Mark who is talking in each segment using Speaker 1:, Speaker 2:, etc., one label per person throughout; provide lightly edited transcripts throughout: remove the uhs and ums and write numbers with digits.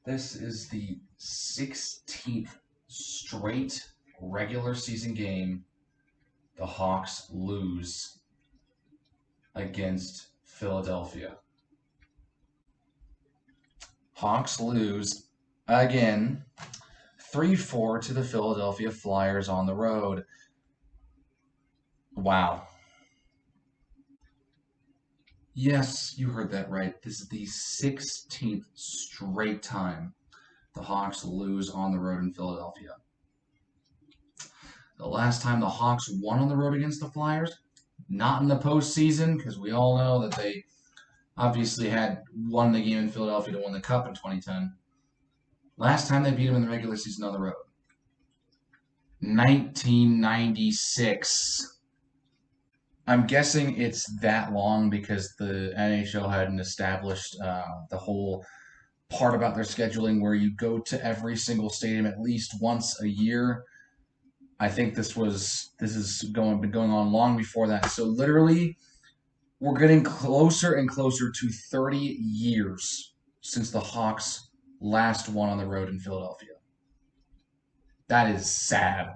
Speaker 1: This is the 16th straight regular season game the Hawks lose against Philadelphia. Hawks lose again 3-4 to the Philadelphia Flyers on the road. Wow. Yes, you heard that right. This is the 16th straight time the Hawks lose on the road in Philadelphia. The last time the Hawks won on the road against the Flyers, not in the postseason, because we all know that they obviously had won the game in Philadelphia to win the Cup in 2010. Last time they beat them in the regular season on the road, 1996. I'm guessing it's that long because the NHL hadn't established the whole part about their scheduling where you go to every single stadium at least once a year. I think this is been going on long before that. So literally, we're getting closer and closer to 30 years since the Hawks last won on the road in Philadelphia. That is sad.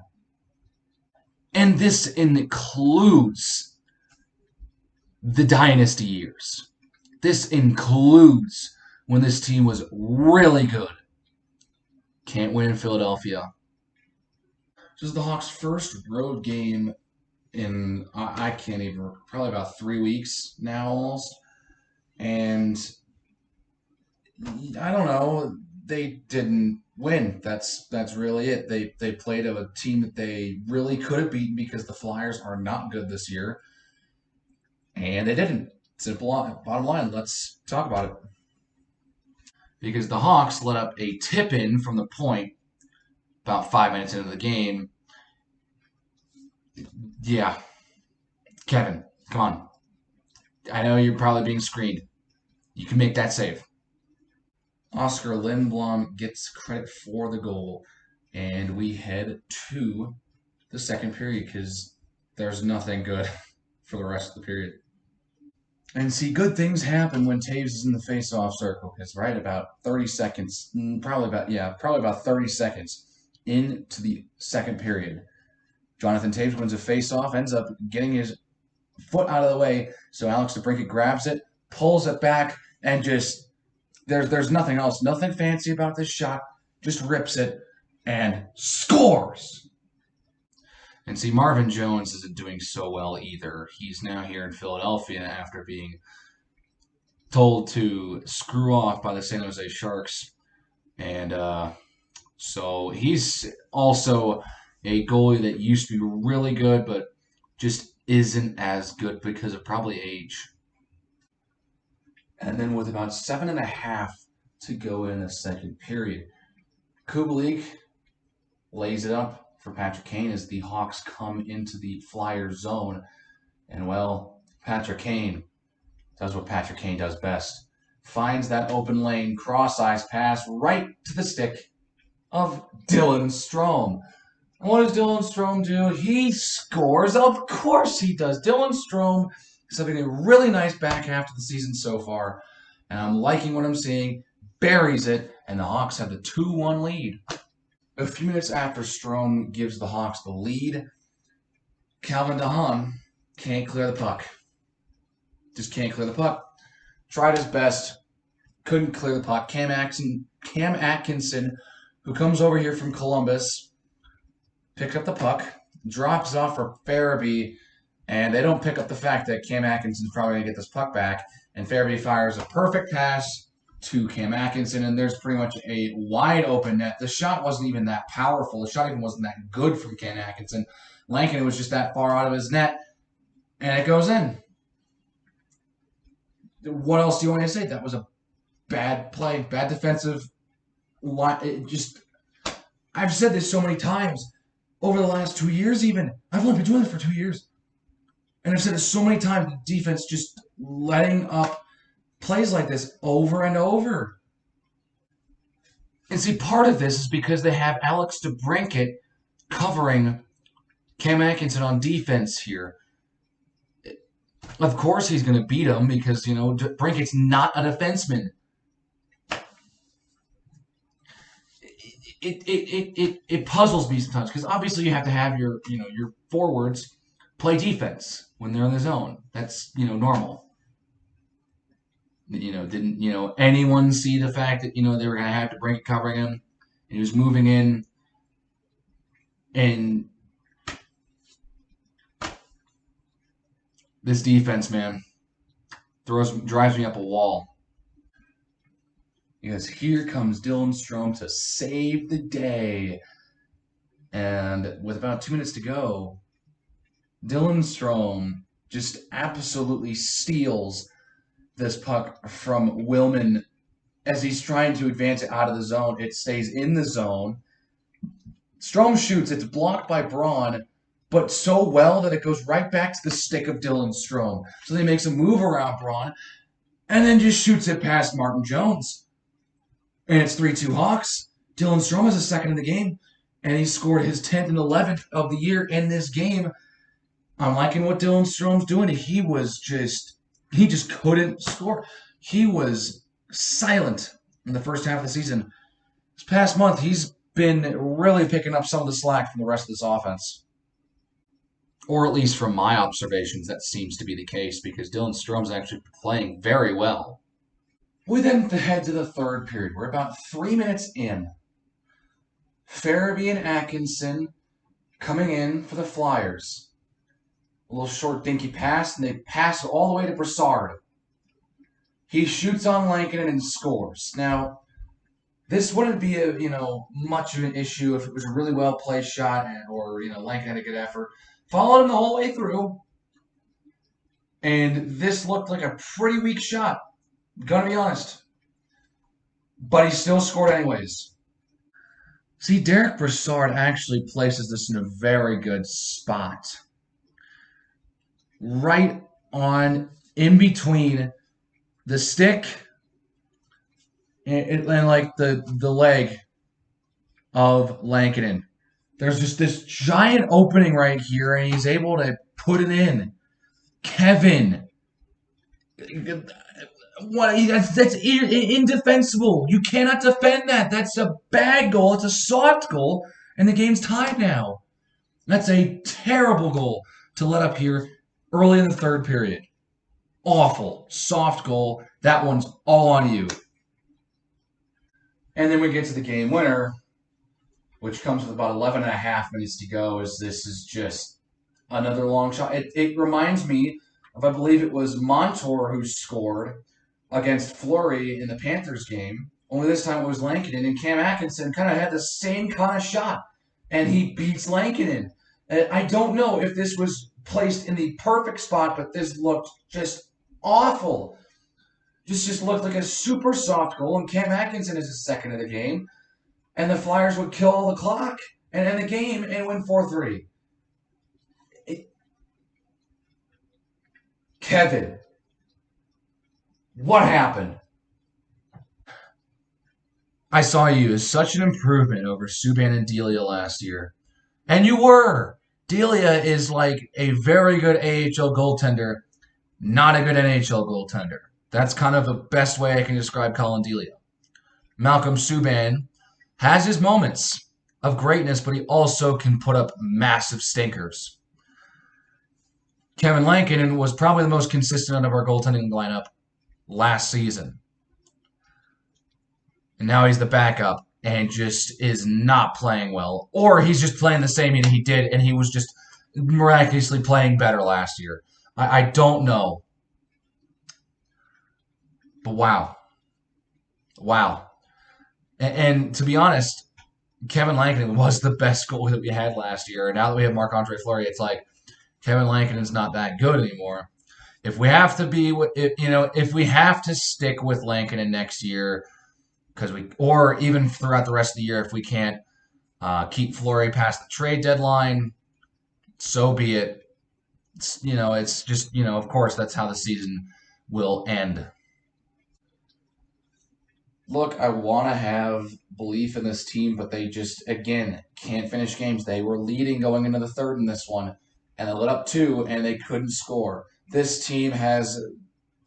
Speaker 1: And this includes the dynasty years. This includes when this team was really good. Can't win in Philadelphia. This is the Hawks' first road game in, I can't even, probably about 3 weeks now almost. And I don't know, they didn't win. That's really it. They played a team that they really could have beaten because the Flyers are not good this year. And they didn't. Simple bottom line. Let's talk about it. Because the Hawks let up a tip-in from the point about 5 minutes into the game. Yeah. Kevin, come on. I know you're probably being screened. You can make that save. Oscar Lindblom gets credit for the goal. And we head to the second period because there's nothing good for the rest of the period. And see, good things happen when Taves is in the face-off circle. Because right about 30 seconds, probably about 30 seconds into the second period, Jonathan Taves wins a face-off, ends up getting his foot out of the way, so Alex DeBrincat grabs it, pulls it back, and just there's nothing else, nothing fancy about this shot. Just rips it and scores. And see, Marvin Jones isn't doing so well either. He's now here in Philadelphia after being told to screw off by the San Jose Sharks. And so he's also a goalie that used to be really good, but just isn't as good because of probably age. And then with about 7.5 to go in the second period, Kubalik lays it up for Patrick Kane as the Hawks come into the Flyers zone. And, well, Patrick Kane does what Patrick Kane does best. Finds that open lane, cross-ice pass right to the stick of Dylan Strome. And what does Dylan Strome do? He scores. Of course he does. Dylan Strome is having a really nice back half of the season so far. And I'm liking what I'm seeing. Buries it, and the Hawks have the 2-1 lead. A few minutes after Strome gives the Hawks the lead, Calvin DeHaan can't clear the puck. Just can't clear the puck. Tried his best. Couldn't clear the puck. Cam Atkinson, who comes over here from Columbus, picks up the puck, drops it off for Farabee, and they don't pick up the fact that Cam Atkinson's probably going to get this puck back, and Farabee fires a perfect pass to Cam Atkinson, and there's pretty much a wide open net. The shot wasn't even that powerful. The shot even wasn't that good from Cam Atkinson. Lankinen was just that far out of his net, and it goes in. What else do you want me to say? That was a bad play, bad defensive. I've said this so many times over the last 2 years even. I've only been doing this for 2 years. And I've said it so many times, the defense just letting up plays like this over and over. And see, part of this is because they have Alex DeBrincat covering Cam Atkinson on defense here. Of course he's going to beat him because, DeBrincat's not a defenseman. it puzzles me sometimes because obviously you have to have your forwards play defense when they're in the zone. That's normal. Didn't anyone see the fact that they were going to have to bring it covering him, and he was moving in, and this defense, man, drives me up a wall. Because here comes Dylan Strome to save the day. And with about 2 minutes to go, Dylan Strome just absolutely steals this puck from Willman as he's trying to advance it out of the zone. It stays in the zone. Strome shoots. It's blocked by Braun, but so well that it goes right back to the stick of Dylan Strome. So he makes a move around Braun and then just shoots it past Martin Jones. And it's 3-2 Hawks. Dylan Strome has a second in the game, and he scored his 10th and 11th of the year in this game. I'm liking what Dylan Strome's doing. He just couldn't score. He was silent in the first half of the season. This past month, he's been really picking up some of the slack from the rest of this offense. Or at least from my observations, that seems to be the case because Dylan Strome's actually playing very well. We then head to the third period. We're about 3 minutes in. Farabee and Atkinson coming in for the Flyers. A little short dinky pass, and they pass all the way to Brassard. He shoots on Lankinen and scores. Now, this wouldn't be much of an issue if it was a really well placed shot or Lankinen had a good effort. Followed him the whole way through, and this looked like a pretty weak shot. Gonna be honest. But he still scored anyways. See, Derek Brassard actually places this in a very good spot. Right on in between the stick and like the leg of Lankinen. There's just this giant opening right here, and he's able to put it in. Kevin. That's indefensible. You cannot defend that. That's a bad goal. It's a soft goal, and the game's tied now. That's a terrible goal to let up here early in the third period. Awful. Soft goal. That one's all on you. And then we get to the game winner, which comes with about 11 and a half minutes to go, as this is just another long shot. It reminds me of, I believe it was Montour who scored against Fleury in the Panthers game. Only this time it was Lankinen, and Cam Atkinson kind of had the same kind of shot, and he beats Lankinen. I don't know if this was placed in the perfect spot, but this looked just awful. Just looked like a super soft goal, and Cam Atkinson is his second of the game, and the Flyers would kill the clock and end the game and win 4-3. Kevin, what happened? I saw you as such an improvement over Subban and Delia last year. And you were. Delia is like a very good AHL goaltender, not a good NHL goaltender. That's kind of the best way I can describe Colin Delia. Malcolm Subban has his moments of greatness, but he also can put up massive stinkers. Kevin Lankinen was probably the most consistent out of our goaltending lineup last season. And now he's the backup and just is not playing well. Or he's just playing the same that he did, and he was just miraculously playing better last year. I don't know. But wow. Wow. And to be honest, Kevin Lankinen was the best goalie that we had last year. And now that we have Marc-Andre Fleury, it's like Kevin Lankinen's not that good anymore. If we have to if we have to stick with Lankinen next year, or even throughout the rest of the year, if we can't keep Fleury past the trade deadline, so be it. It's just of course that's how the season will end. Look, I want to have belief in this team, but they just, again, can't finish games. They were leading going into the third in this one, and they let up 2, and they couldn't score. This team has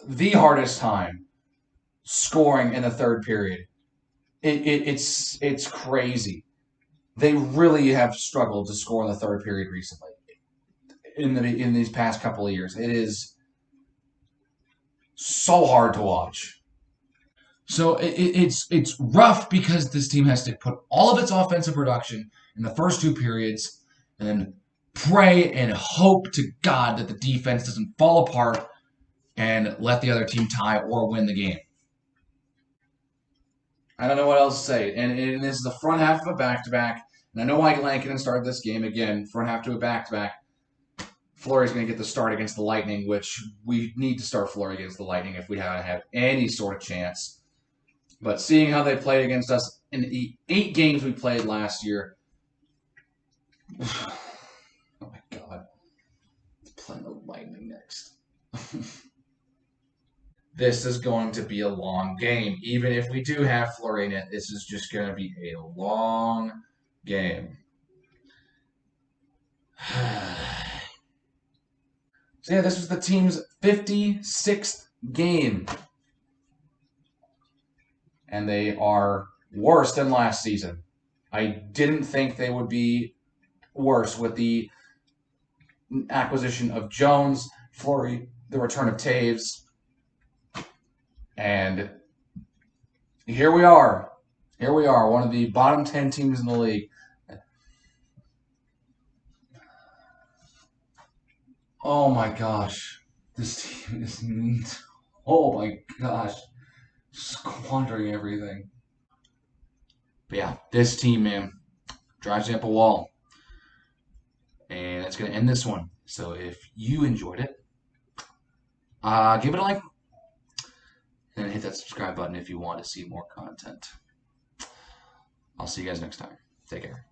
Speaker 1: the hardest time scoring in the third period. It's crazy. They really have struggled to score in the third period recently. In these past couple of years, it is so hard to watch. So it's rough because this team has to put all of its offensive production in the first two periods, and then pray and hope to God that the defense doesn't fall apart and let the other team tie or win the game. I don't know what else to say. And this is the front half of a back-to-back. And I know Mike Lankinen started this game again, front half to a back-to-back. Fleury's going to get the start against the Lightning, which we need to start Fleury against the Lightning if we haven't had any sort of chance. But seeing how they played against us in the 8 games we played last year, oh my God, playing the Lightning next. This is going to be a long game. Even if we do have Fleury in it, this is just going to be a long game. So yeah, this was the team's 56th game. And they are worse than last season. I didn't think they would be worse with the acquisition of Jones, Fleury, the return of Taves. And here we are. Here we are, one of the bottom 10 teams in the league. Oh my gosh. This team is neat. Oh my gosh. Squandering everything. But yeah, this team, man, drives you up a wall. And that's going to end this one. So if you enjoyed it, give it a like. And hit that subscribe button if you want to see more content. I'll see you guys next time. Take care.